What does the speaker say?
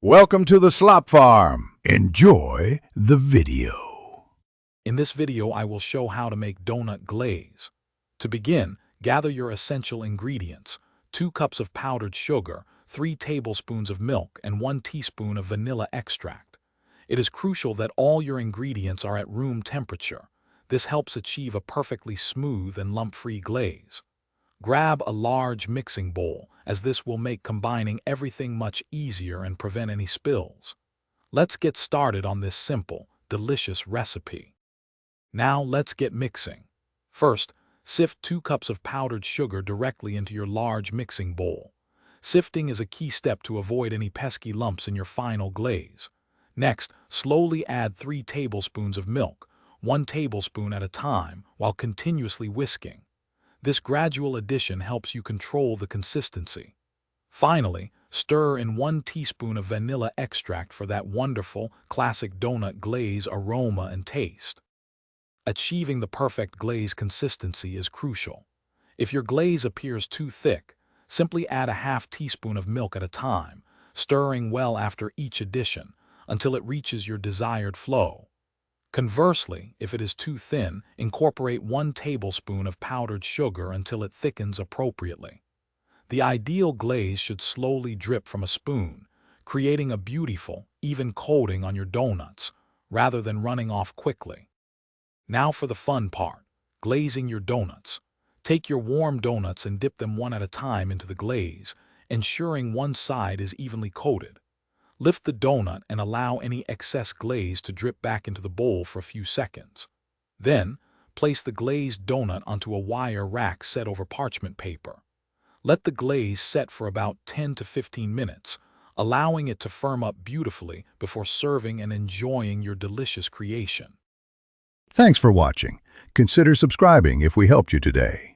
Welcome to the Slop Farm. Enjoy the video. In this video, I will show how to make donut glaze. To begin, gather your essential ingredients: 2 cups of powdered sugar, 3 tablespoons of milk, and 1 teaspoon of vanilla extract. It is crucial that all your ingredients are at room temperature. This helps achieve a perfectly smooth and lump-free glaze. Grab a large mixing bowl, as this will make combining everything much easier and prevent any spills. Let's get started on this simple, delicious recipe. Now let's get mixing. First, sift 2 cups of powdered sugar directly into your large mixing bowl. Sifting is a key step to avoid any pesky lumps in your final glaze. Next, slowly add 3 tablespoons of milk, 1 tablespoon at a time, while continuously whisking. This gradual addition helps you control the consistency. Finally, stir in 1 teaspoon of vanilla extract for that wonderful, classic donut glaze aroma and taste. Achieving the perfect glaze consistency is crucial. If your glaze appears too thick, simply add a half teaspoon of milk at a time, stirring well after each addition until it reaches your desired flow. Conversely, if it is too thin, incorporate 1 tablespoon of powdered sugar until it thickens appropriately. The ideal glaze should slowly drip from a spoon, creating a beautiful, even coating on your donuts, rather than running off quickly. Now for the fun part, glazing your donuts. Take your warm donuts and dip them one at a time into the glaze, ensuring one side is evenly coated. Lift the donut and allow any excess glaze to drip back into the bowl for a few seconds. Then, place the glazed donut onto a wire rack set over parchment paper. Let the glaze set for about 10 to 15 minutes, allowing it to firm up beautifully before serving and enjoying your delicious creation. Thanks for watching. Consider subscribing if we helped you today.